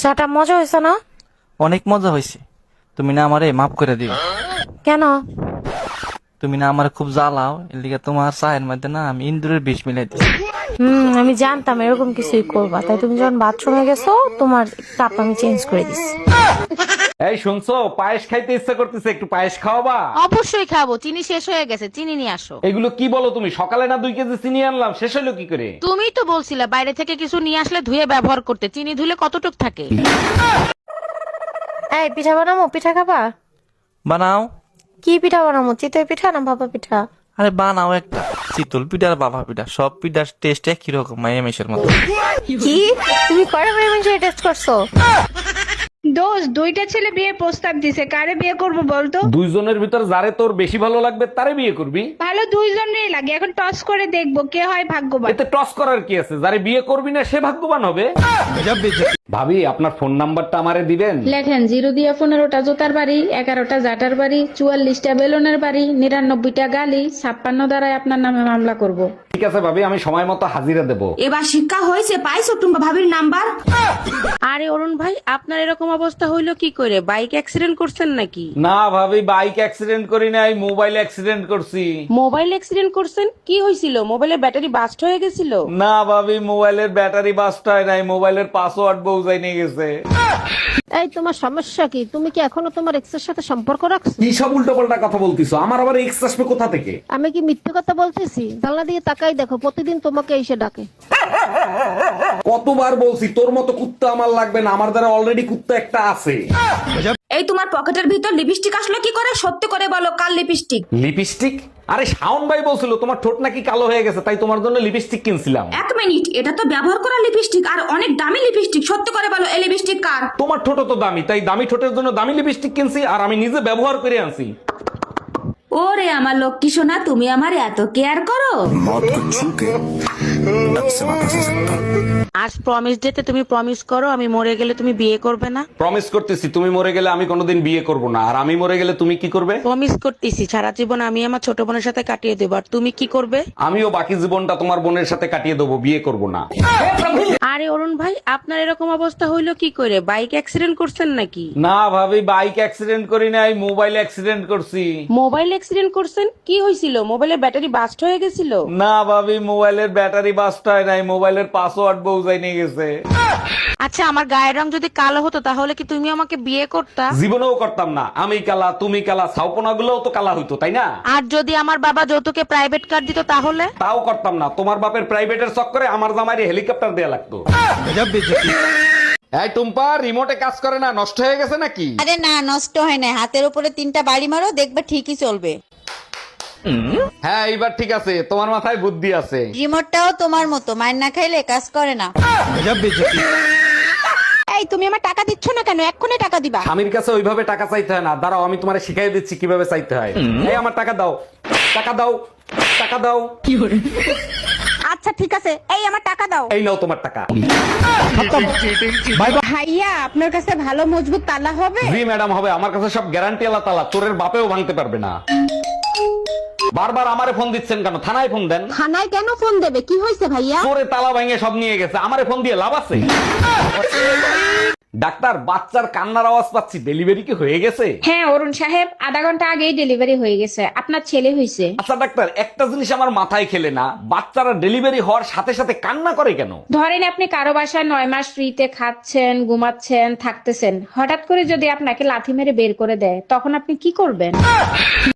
চাটা মজা হয়েছে না? অনেক মজা হয়েছে। তুমি না আমারে মাফ করে দিও। কেন? তুমি না আমারে খুব জ্বালাও, এর লিগে তোমার চায়ের মধ্যে না আমি ইন্দুরের বিষ মিলাই দিই। আমি জানতাম এরকম কিছুই করবা, তাই তুমি যখন বাথরুমে গেছো তোমার কাপ আমি চেঞ্জ করে দিছি। এই শুনছো, পায়েস খাইতে ইচ্ছা করতেছে, একটু পায়েস খাওয়াবা? অবশ্যই খাবো, চিনি শেষ হয়ে গেছে, চিনি নিয়ে আসো। এগুলো কি বলো তুমি? সকালে না 2 কেজি চিনি আনলাম, শেষ হলো কি করে? তুমিই তো বলছিলে বাইরে থেকে কিছু নিয়ে আসলে ধুয়ে ব্যবহার করতে, চিনি ধুলে কতটুক থাকে। এই পিঠা বানামো, পিঠা খাবা? বানাও। কি পিঠা বানামো? চিতই পিঠা না ভাপা পিঠা? আরে বানাও একটা। চিতল পিঠা আর বাবা পিঠা, সব পিঠার টেস্ট একই রকম, মাইয়ামেশের মতো। কি তুমি কয়টা মেয়ে টেস্ট করছো? দোস্ত, 2টা ছেলে বিয়ের প্রস্তাব দিছে, কারে বিয়ে করব বলতো? দুইজনের ভিতর যারে তোর বেশি ভালো লাগবে তারে বিয়ে করবি। ভালো দুইজনেরই লাগে, এখন টস করে দেখবো কে হয় ভাগ্যবান। এতে টস করার কি আছে? যারে বিয়ে করবি না সে ভাগ্যবান হবে। ভাবি, আপনার ফোন নাম্বারটা আমারে দিবেন? লেখেন 0 দিয়া 15টা জোতার বাড়ি, 11টা জাটার বাড়ি, 44টা বেলুনের বাড়ি, 99টা গালি, 56 দ্বারাই আপনার নামে মামলা করব। ঠিক আছে ভাবি, আমি সময় মতো হাজিরা দেব। এবার শিক্ষা হয়েছে, পাইছো টুম্পা ভাবির নাম্বার? আরে অরুণ ভাই, আপনার এরকম অবস্থা হইলো কি করে? বাইক অ্যাক্সিডেন্ট করছেন নাকি? না ভাবি, বাইক অ্যাক্সিডেন্ট করি নাই, মোবাইল অ্যাক্সিডেন্ট করছি। মোবাইল অ্যাক্সিডেন্ট করছেন? কি হয়েছিল? মোবাইলের ব্যাটারি বাস্ট হয়ে গেছিল? না ভাবি, মোবাইলের ব্যাটারি বাস্ট হয় নাই, মোবাইলের পাসওয়ার্ড বউজাই নিয়ে গেছে। এই তোমার সমস্যা কি? তুমি কি এখনো তোমার এক্সের সাথে সম্পর্ক রাখছো? কি সব উল্টোপাল্টা কথা বলতিছো? আমার আবার এক্স আসবে কোথা থেকে? আমি কি মিথ্যে কথা বলতেছি? জানলা দিয়ে তাকাই দেখো, প্রতিদিন তোমাকে এসে ডাকে। কতবার বলছি তোর মতো কুত্তা আমার লাগবে না, আমার দ্বারা অলরেডি কুত্তা একটা আছে। এই তোমার পকেটের ভিতর লিপস্টিক আসলো কি করে? সত্যি করে বলো, কাল লিপস্টিক? লিপস্টিক? আরে শাওন ভাই বলছিল তোমার ঠোঁট নাকি কালো হয়ে গেছে, তাই তোমার জন্য লিপস্টিক কিনছিলাম। 1 মিনিট, এটা তো ব্যবহার করা লিপস্টিক আর অনেক দামি লিপস্টিক। সত্যি করে বলো, এই লিপস্টিক কার? তোমার ঠোঁট তো দামি, তাই দামি ঠোঁটের জন্য দামি লিপস্টিক কিনছি, আর আমি নিজে ব্যবহার করে আনছি। ওরে আমার লক্ষ্মী সোনা, তুমি আমার এত কেয়ার করো। আজ প্রমিস ডেতে তুমি প্রমিস করো আমি মরে গেলে তুমি বিয়ে করবে না। প্রমিস করতেছি, তুমি মরে গেলে আমি কোনোদিন বিয়ে করব না, আর আমি মরে গেলে তুমি কি করবে? প্রমিস করতেছি সারা জীবন আমি আমার ছোট বোনের সাথে কাটিয়ে দেবো, আর তুমি কি করবে? আমিও বাকি জীবনটা তোমার বোনের সাথে কাটিয়ে দেবো, বিয়ে করব না। আরে অরুণ ভাই, আপনার এরকম অবস্থা হইলো কি করে? বাইক অ্যাক্সিডেন্ট করছেন নাকি? না ভাবি, বাইক অ্যাক্সিডেন্ট করি নাই, মোবাইল অ্যাক্সিডেন্ট করছি। মোবাইল অ্যাক্সিডেন্ট করছেন? কি হয়েছিল? মোবাইলের ব্যাটারি বাস্ট হয়ে গেছিল? না ভাবি, মোবাইলের ব্যাটারি বাস্ট হয় নাই, মোবাইলের পাসওয়ার্ড বউজাই নিয়ে গেছে। আচ্ছা, আমার গায়ের রং যদি কালো হতো তাহলে কি তুমি আমাকে বিয়ে করতা? জীবনেও করতাম না। আমি কালা, তুমি কালা, ছাউপনা গুলোও তো কালা হইতো, তাই না? আর যদি আমার বাবা যৌতুকে প্রাইভেট কার দিত তাহলে? তাও করতাম না। তোমার বাপের প্রাইভেটের চক্করে আমার জামাইরে হেলিকপ্টার দেয়া লাগতো। এই টুম্পা, রিমোটে কাজ করে না, নষ্ট হয়ে গেছে নাকি? আরে না, নষ্ট হয় না, হাতের উপরে 3টা বাড়ি মারো, দেখবে ঠিকই চলবে। হ্যাঁ, এইবার ঠিক আছে, তোমার মাথায় বুদ্ধি আছে। রিমোটটাও তোমার মতো, মায়ের না খাইলে কাজ করে না। এই তুমি আমার টাকা দিচ্ছ না কেন? এক্ষুনি টাকা দিবা। স্বামীর কাছে ওইভাবে টাকা চাইতে হয় না, দাঁড়াও আমি তোমারে শিখাই দিচ্ছি কিভাবে চাইতে হয়। এই আমার টাকা দাও, টাকা দাও, টাকা দাও। আচ্ছা ঠিক আছে, এই আমার টাকা দাও। এই নাও তোমার টাকা। ভাইয়া, আপনার কাছে ভালো মজবুত তালা হবে? জি ম্যাডাম, হবে। আমার কাছে সব গ্যারান্টি আলা তালা, চোরের বাপেও ভাঙতে পারবে না। বারবার আমারে ফোন দিচ্ছেন কেন? থানায় ফোন দেন। থানায় কেন ফোন দেবে? কি হয়েছে ভাইয়া? চোরে তালা ভাঙে সব নিয়ে গেছে, আমারে ফোন দিয়ে লাভ আছে? ডাক্তার, বাচ্চার কান্নার আওয়াজ পাচ্ছি, ডেলিভারি কি হয়ে গেছে? হ্যাঁ অরুণ সাহেব, আধা ঘন্টা আগেই ডেলিভারি হয়ে গেছে, আপনার ছেলে হয়েছে। আচ্ছা ডাক্তার, একটা জিনিস আমার মাথায় খেলে না, বাচ্চারা ডেলিভারি হওয়ার সাথে সাথে কান্না করে কেন? ধরেন আপনি কারো বাসায় 9 মাস ফ্রিতে খাচ্ছেন, ঘুমাচ্ছেন, থাকতেছেন, হঠাৎ করে যদি আপনাকে লাথি মেরে বের করে দেয়, তখন আপনি কি করবেন?